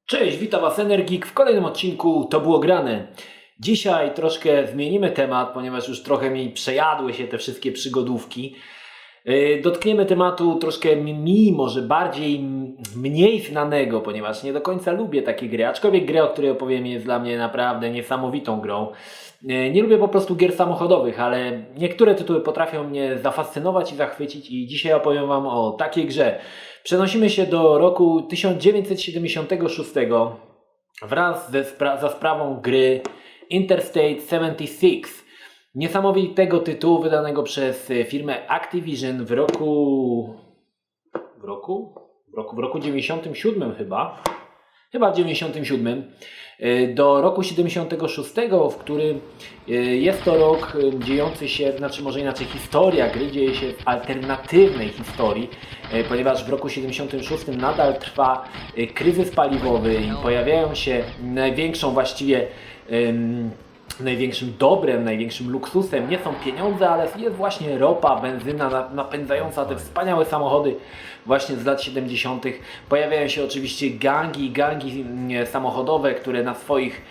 Cześć, witam Was Energik w kolejnym odcinku To było grane. Dzisiaj troszkę zmienimy temat, ponieważ już trochę mi przejadły się te wszystkie przygodówki. Dotkniemy tematu troszkę może mniej znanego, ponieważ nie do końca lubię takie gry, aczkolwiek gra, o której opowiem, jest dla mnie naprawdę niesamowitą grą. Nie lubię po prostu gier samochodowych, ale niektóre tytuły potrafią mnie zafascynować i zachwycić i dzisiaj opowiem Wam o takiej grze. Przenosimy się do roku 1976 wraz za sprawą gry Interstate 76. Niesamowitego tytułu wydanego przez firmę Activision w roku 97 chyba. Chyba w 97. Do roku 76, w którym jest to rok dziejący się, znaczy może inaczej, historia gry dzieje się w alternatywnej historii, ponieważ w roku 76 nadal trwa kryzys paliwowy i pojawiają się największym dobrem, największym luksusem nie są pieniądze, ale jest właśnie ropa, benzyna napędzająca te wspaniałe samochody właśnie z lat 70. Pojawiają się oczywiście gangi samochodowe, które na swoich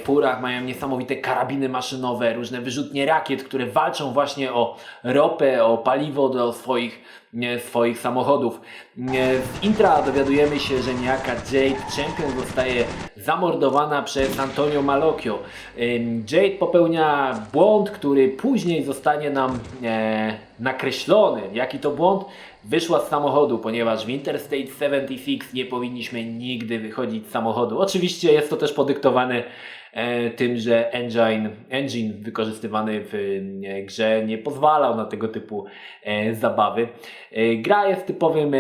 furach mają niesamowite karabiny maszynowe, różne wyrzutnie rakiet, które walczą właśnie o ropę, o paliwo do swoich samochodów. Z intra dowiadujemy się, że niejaka Jade Champion zostaje zamordowana przez Antonio Malocchio. Jade popełnia błąd, który później zostanie nam nakreślony. Jaki to błąd? Wyszła z samochodu, ponieważ w Interstate 76 nie powinniśmy nigdy wychodzić z samochodu. Oczywiście jest to też podyktowane tym, że engine wykorzystywany w grze nie pozwalał na tego typu zabawy. Gra jest typowym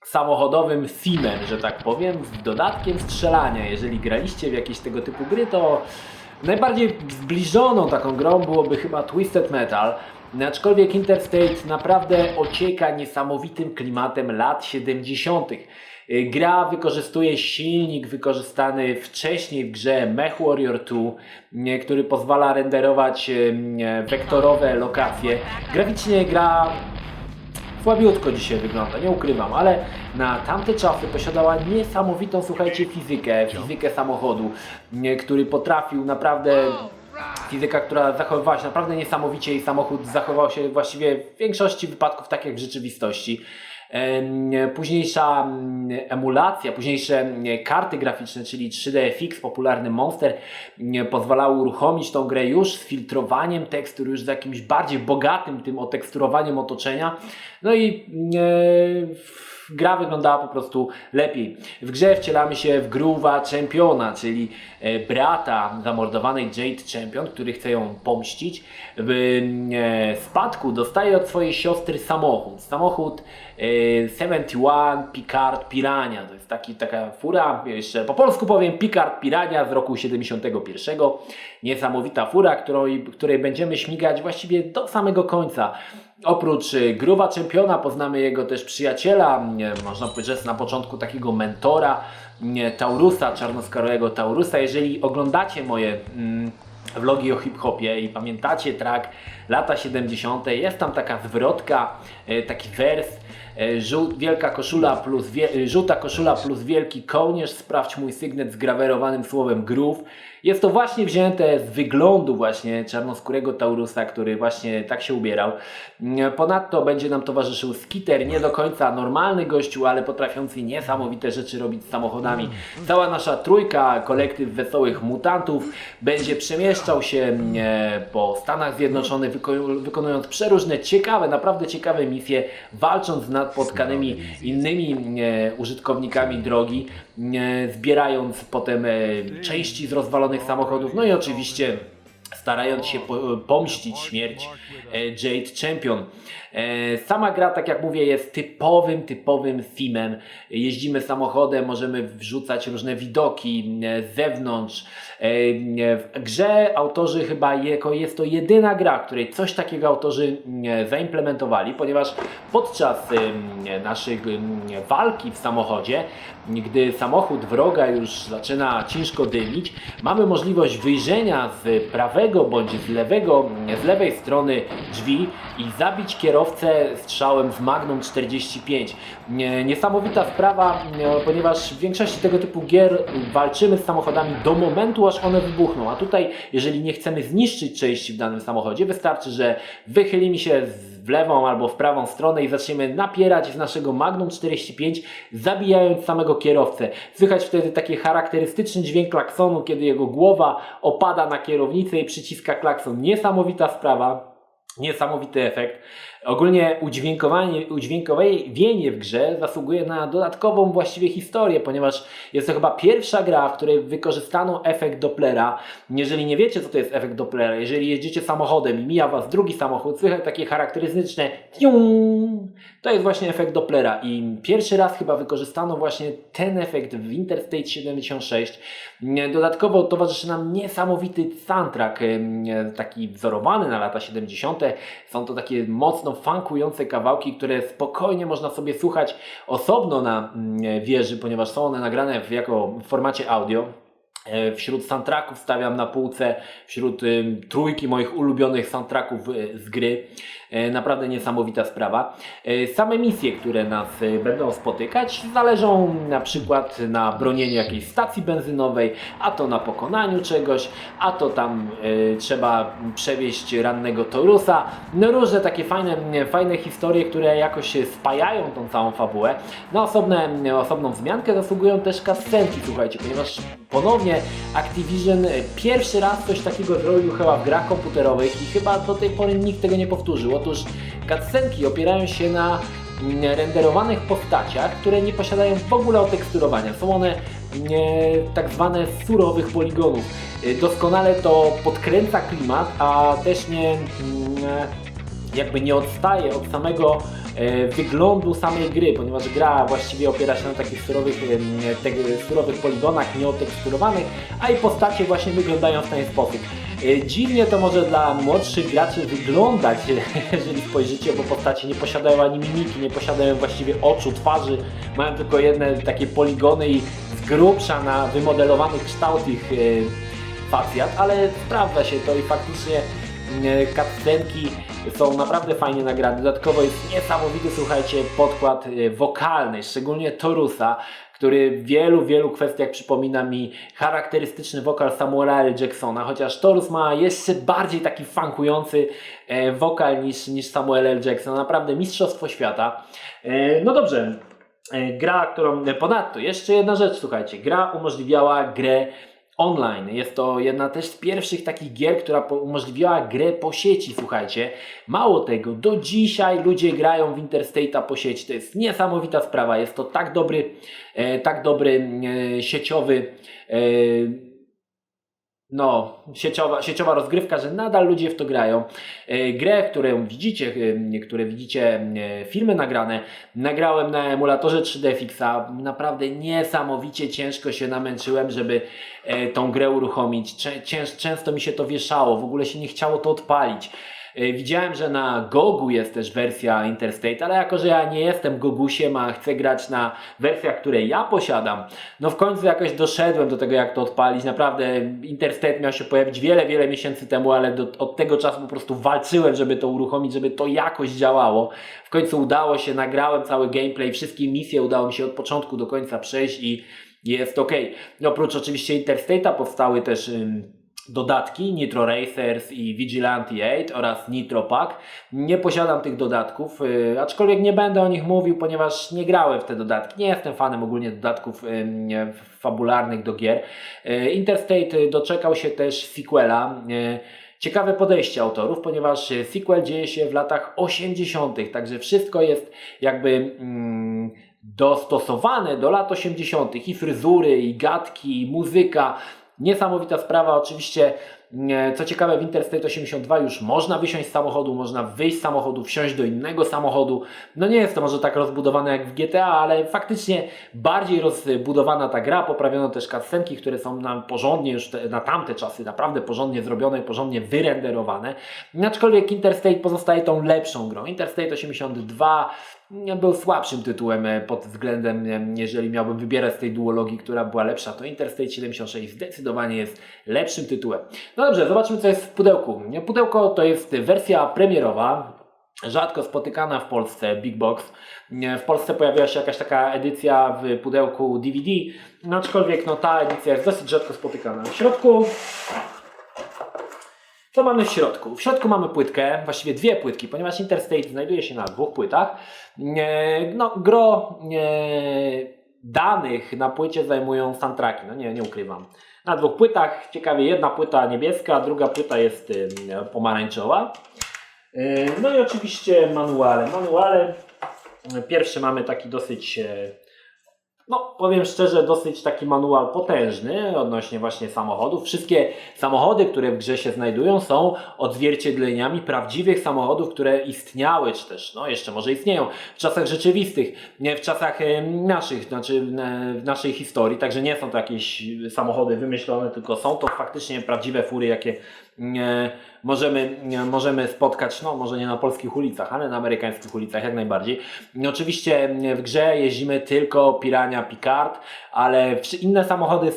samochodowym simem, że tak powiem, z dodatkiem strzelania. Jeżeli graliście w jakieś tego typu gry, to najbardziej zbliżoną taką grą byłoby chyba Twisted Metal. Aczkolwiek Interstate naprawdę ocieka niesamowitym klimatem lat 70. Gra wykorzystuje silnik wykorzystany wcześniej w grze MechWarrior 2, który pozwala renderować wektorowe lokacje. Graficznie gra słabiutko dzisiaj wygląda, nie ukrywam, ale na tamte czasy posiadała niesamowitą, słuchajcie, fizykę samochodu, który potrafił naprawdę... Fizyka, która zachowywała się naprawdę niesamowicie i samochód zachował się właściwie w większości wypadków tak jak w rzeczywistości. Późniejsza emulacja, późniejsze karty graficzne, czyli 3DFX, popularny Monster, pozwalały uruchomić tą grę już z filtrowaniem tekstur, już z jakimś bardziej bogatym tym oteksturowaniem otoczenia. No i gra wyglądała po prostu lepiej. W grze wcielamy się w Groove'a Championa, czyli brata zamordowanej Jade Champion, który chce ją pomścić. W spadku dostaje od swojej siostry samochód 71 Picard Piranha. To jest taka fura, jeszcze po polsku powiem, Picard Piranha z roku 71. Niesamowita fura, której będziemy śmigać właściwie do samego końca. Oprócz Groove'a Championa poznamy jego też przyjaciela, można powiedzieć, że jest na początku takiego mentora, Taurusa, czarnoskórego Taurusa. Jeżeli oglądacie moje vlogi o hip-hopie i pamiętacie track lata 70., jest tam taka zwrotka, taki wers, żółta koszula plus wielki kołnierz, sprawdź mój sygnet z grawerowanym słowem groove. Jest to właśnie wzięte z wyglądu właśnie czarnoskórego Taurusa, który właśnie tak się ubierał. Ponadto będzie nam towarzyszył Skitter, nie do końca normalny gościu, ale potrafiący niesamowite rzeczy robić z samochodami. Cała nasza trójka, kolektyw wesołych mutantów, będzie przemieszczał się po Stanach Zjednoczonych, wykonując przeróżne naprawdę ciekawe misje, walcząc z napotkanymi innymi użytkownikami drogi, zbierając potem części z rozwalonych samochodów, no i oczywiście starając się pomścić śmierć Jade Champion. Sama gra, tak jak mówię, jest typowym simem. Jeździmy samochodem, możemy wrzucać różne widoki z zewnątrz. W grze autorzy chyba jest to jedyna gra, w której coś takiego autorzy zaimplementowali, ponieważ podczas naszej walki w samochodzie, gdy samochód wroga już zaczyna ciężko dymić, mamy możliwość wyjrzenia z prawego bądź z lewej strony drzwi i zabić kierowcę kierowcę strzałem z Magnum 45. Niesamowita sprawa, ponieważ w większości tego typu gier walczymy z samochodami do momentu, aż one wybuchną. A tutaj, jeżeli nie chcemy zniszczyć części w danym samochodzie, wystarczy, że wychylimy się w lewą albo w prawą stronę i zaczniemy napierać z naszego Magnum 45, zabijając samego kierowcę. Słychać wtedy taki charakterystyczny dźwięk klaksonu, kiedy jego głowa opada na kierownicę i przyciska klakson. Niesamowita sprawa. Niesamowity efekt. Ogólnie udźwiękowienie w grze zasługuje na dodatkową właściwie historię, ponieważ jest to chyba pierwsza gra, w której wykorzystano efekt Dopplera. Jeżeli nie wiecie, co to jest efekt Dopplera, jeżeli jeździcie samochodem i mija was drugi samochód, słychać takie charakterystyczne tium, to jest właśnie efekt Dopplera i pierwszy raz chyba wykorzystano właśnie ten efekt w Interstate 76. Dodatkowo towarzyszy nam niesamowity soundtrack, taki wzorowany na lata 70. Są to takie mocno funkujące kawałki, które spokojnie można sobie słuchać osobno na wieży, ponieważ są one nagrane w formacie audio. Wśród soundtracków stawiam na półce, wśród trójki moich ulubionych soundtracków z gry. Naprawdę niesamowita sprawa. Same misje, które nas będą spotykać, zależą na przykład na bronieniu jakiejś stacji benzynowej, a to na pokonaniu czegoś, a to tam trzeba przewieźć rannego Taurusa. No różne takie fajne historie, które jakoś się spajają tą całą fabułę. Na osobną wzmiankę zasługują też cutscenki, słuchajcie, ponieważ ponownie Activision pierwszy raz coś takiego zrobił chyba w grach komputerowych i chyba do tej pory nikt tego nie powtórzył. Otóż cutscenki opierają się na renderowanych postaciach, które nie posiadają w ogóle oteksturowania. Są one tak zwane z surowych poligonów. Doskonale to podkręca klimat, a też nie odstaje od samego wyglądu samej gry, ponieważ gra właściwie opiera się na takich surowych poligonach nieoteksturowanych, a i postacie właśnie wyglądają w ten sposób. Dziwnie to może dla młodszych graczy wyglądać, jeżeli spojrzycie, bo postacie nie posiadają ani mimiki, nie posiadają właściwie oczu, twarzy, mają tylko jedne takie poligony i z grubsza na wymodelowany kształt ich facjat, ale sprawdza się to i faktycznie cutscenki są naprawdę fajnie nagrane. Dodatkowo jest niesamowity, słuchajcie, podkład wokalny, szczególnie Taurusa, który w wielu kwestiach przypomina mi charakterystyczny wokal Samuela L. Jacksona, chociaż Taurus ma jeszcze bardziej taki funkujący wokal niż Samuel L. Jackson. Naprawdę mistrzostwo świata. No dobrze, gra, ponadto jeszcze jedna rzecz, słuchajcie, gra umożliwiała grę online. Jest to jedna też z pierwszych takich gier, która umożliwiała grę po sieci, słuchajcie. Mało tego, do dzisiaj ludzie grają w Interstate'a po sieci. To jest niesamowita sprawa. Jest to tak dobry sieciowy sieciowa rozgrywka, że nadal ludzie w to grają. Grę, które widzicie filmy nagrane, nagrałem na emulatorze 3D Fixa. Naprawdę niesamowicie ciężko się namęczyłem, żeby tą grę uruchomić. Często mi się to wieszało, w ogóle się nie chciało to odpalić. Widziałem, że na Gogu jest też wersja Interstate, ale jako że ja nie jestem Gogusiem, a chcę grać na wersjach, które ja posiadam, no w końcu jakoś doszedłem do tego, jak to odpalić. Naprawdę Interstate miał się pojawić wiele miesięcy temu, ale od tego czasu po prostu walczyłem, żeby to uruchomić, żeby to jakoś działało. W końcu udało się, nagrałem cały gameplay, wszystkie misje udało mi się od początku do końca przejść i jest ok. Oprócz oczywiście Interstate'a powstały też dodatki Nitro Racers i Vigilante 8 oraz Nitro Pack. Nie posiadam tych dodatków, aczkolwiek nie będę o nich mówił, ponieważ nie grałem w te dodatki. Nie jestem fanem ogólnie dodatków fabularnych do gier. Interstate doczekał się też sequela. Ciekawe podejście autorów, ponieważ sequel dzieje się w latach 80., także wszystko jest jakby dostosowane do lat 80. i fryzury, i gadki, i muzyka. Niesamowita sprawa, oczywiście, co ciekawe, w Interstate 82 już można wysiąść z samochodu, można wyjść z samochodu, wsiąść do innego samochodu. No nie jest to może tak rozbudowane jak w GTA, ale faktycznie bardziej rozbudowana ta gra, poprawiono też cutscenki, które są nam porządnie już na tamte czasy, naprawdę porządnie zrobione, porządnie wyrenderowane. Aczkolwiek Interstate pozostaje tą lepszą grą. Interstate 82 był słabszym tytułem pod względem, jeżeli miałbym wybierać z tej duologii, która była lepsza, to Interstate 76 zdecydowanie jest lepszym tytułem. No dobrze, zobaczmy, co jest w pudełku. Pudełko to jest wersja premierowa. rzadko spotykana w Polsce Big Box. W Polsce pojawiła się jakaś taka edycja w pudełku DVD, no aczkolwiek no, ta edycja jest dosyć rzadko spotykana. W środku, co mamy w środku? W środku mamy płytkę, właściwie dwie płytki, ponieważ Interstate znajduje się na dwóch płytach. No, gro danych na płycie zajmują soundtracki, no nie ukrywam. Na dwóch płytach, ciekawie jedna płyta niebieska, druga płyta jest pomarańczowa. No i oczywiście manuale. Pierwszy mamy taki dosyć, no powiem szczerze, dosyć taki manual potężny odnośnie właśnie samochodów. Wszystkie samochody, które w grze się znajdują, są odzwierciedleniami prawdziwych samochodów, które istniały, czy też no jeszcze może istnieją w czasach rzeczywistych, nie w czasach naszych, znaczy w naszej historii. Także nie są to jakieś samochody wymyślone, tylko są to faktycznie prawdziwe fury, jakie możemy spotkać, no może nie na polskich ulicach, ale na amerykańskich ulicach jak najbardziej. Oczywiście w grze jeździmy tylko Piranha Picard, ale inne samochody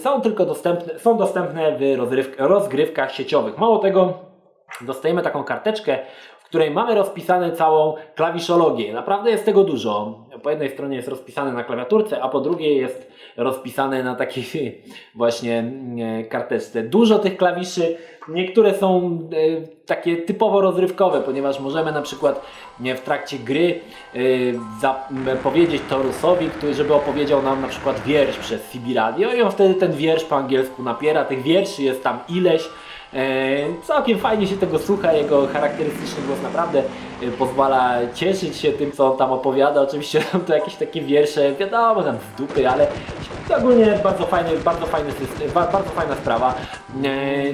są dostępne w rozgrywkach sieciowych. Mało tego, dostajemy taką karteczkę, w której mamy rozpisane całą klawiszologię. Naprawdę jest tego dużo. Po jednej stronie jest rozpisane na klawiaturce, a po drugiej jest rozpisane na takiej właśnie karteczce. Dużo tych klawiszy, niektóre są takie typowo rozrywkowe, ponieważ możemy na przykład w trakcie gry powiedzieć Taurusowi, żeby opowiedział nam na przykład wiersz przez CB Radio i on wtedy ten wiersz po angielsku napiera. Tych wierszy jest tam ileś. Całkiem fajnie się tego słucha, jego charakterystyczny głos naprawdę pozwala cieszyć się tym, co on tam opowiada. Oczywiście są to jakieś takie wiersze, wiadomo, tam z dupy, ale ogólnie bardzo fajna sprawa.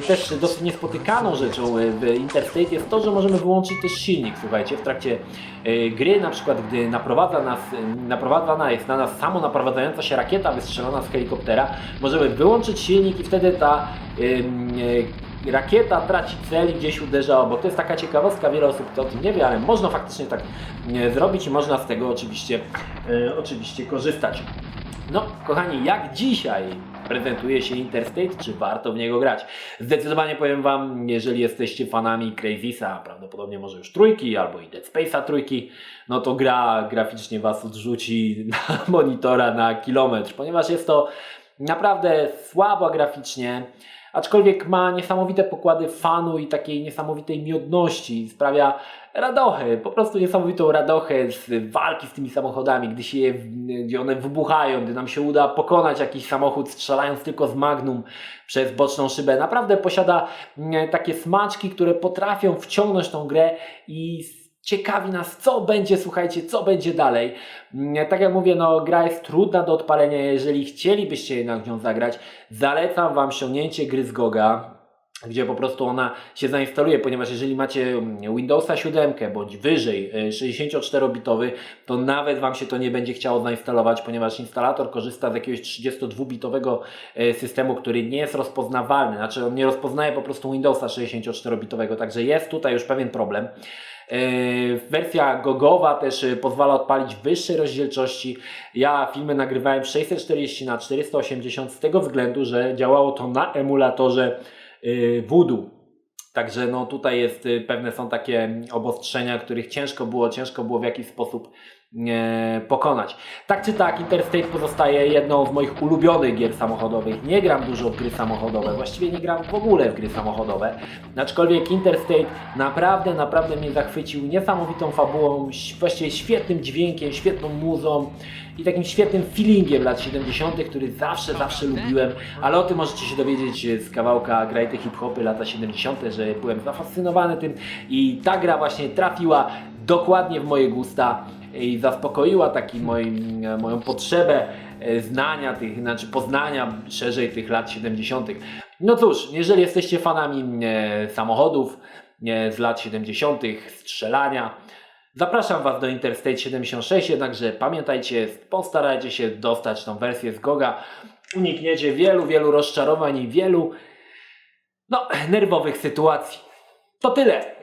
Też dosyć niespotykaną rzeczą w Interstate jest to, że możemy wyłączyć też silnik, słuchajcie, w trakcie gry, na przykład gdy naprowadzana jest na nas samonaprowadzająca się rakieta wystrzelona z helikoptera, możemy wyłączyć silnik i wtedy ta rakieta traci cel i gdzieś uderza obok. To jest taka ciekawostka, wiele osób o tym nie wie, ale można faktycznie tak zrobić i można z tego oczywiście korzystać. No, kochani, jak dzisiaj prezentuje się Interstate, czy warto w niego grać? Zdecydowanie powiem Wam, jeżeli jesteście fanami Crazysa, prawdopodobnie może już trójki, albo i Dead Space'a trójki, no to gra graficznie Was odrzuci na monitora na kilometr, ponieważ jest to naprawdę słabo graficznie, aczkolwiek ma niesamowite pokłady fanu i takiej niesamowitej miodności. Sprawia radochę, po prostu niesamowitą radochę z walki z tymi samochodami, gdzie one wybuchają, gdy nam się uda pokonać jakiś samochód strzelając tylko z magnum przez boczną szybę. Naprawdę posiada takie smaczki, które potrafią wciągnąć tą grę i ciekawi nas, co będzie, słuchajcie, co będzie dalej. Tak jak mówię, no gra jest trudna do odpalenia, jeżeli chcielibyście jednak w nią zagrać, zalecam Wam ściągnięcie gry z GOG-a, gdzie po prostu ona się zainstaluje, ponieważ jeżeli macie Windowsa 7 bądź wyżej 64-bitowy, to nawet Wam się to nie będzie chciało zainstalować, ponieważ instalator korzysta z jakiegoś 32-bitowego systemu, który nie jest rozpoznawalny, znaczy on nie rozpoznaje po prostu Windowsa 64-bitowego, także jest tutaj już pewien problem. Wersja gogowa też pozwala odpalić wyższej rozdzielczości. Ja filmy nagrywałem w 640 na 480 z tego względu, że działało to na emulatorze Voodoo. Także no tutaj pewne są takie obostrzenia, których ciężko było w jakiś sposób pokonać. Tak czy tak, Interstate pozostaje jedną z moich ulubionych gier samochodowych. Nie gram dużo w gry samochodowe, właściwie nie gram w ogóle w gry samochodowe. Aczkolwiek Interstate naprawdę mnie zachwycił niesamowitą fabułą, właściwie świetnym dźwiękiem, świetną muzą i takim świetnym feelingiem lat 70., który zawsze lubiłem, ale o tym możecie się dowiedzieć z kawałka Graj te hip-hopy lata 70., że byłem zafascynowany tym i ta gra właśnie trafiła dokładnie w moje gusta i zaspokoiła moją potrzebę znania poznania szerzej tych lat 70. No cóż, jeżeli jesteście fanami samochodów z lat 70., strzelania, zapraszam Was do Interstate 76, jednakże pamiętajcie, postarajcie się dostać tą wersję z GOG-a. Unikniecie wielu rozczarowań i wielu nerwowych sytuacji. To tyle.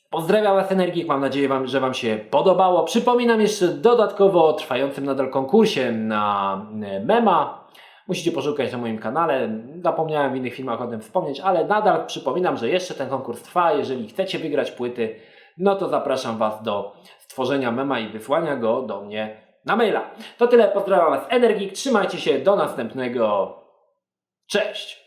Pozdrawiam Was, Energik, mam nadzieję, że Wam się podobało. Przypominam jeszcze dodatkowo o trwającym nadal konkursie na mema. Musicie poszukać na moim kanale. Zapomniałem w innych filmach o tym wspomnieć, ale nadal przypominam, że jeszcze ten konkurs trwa. Jeżeli chcecie wygrać płyty, no to zapraszam Was do stworzenia mema i wysłania go do mnie na maila. To tyle, pozdrawiam Was Energik, trzymajcie się, do następnego, cześć!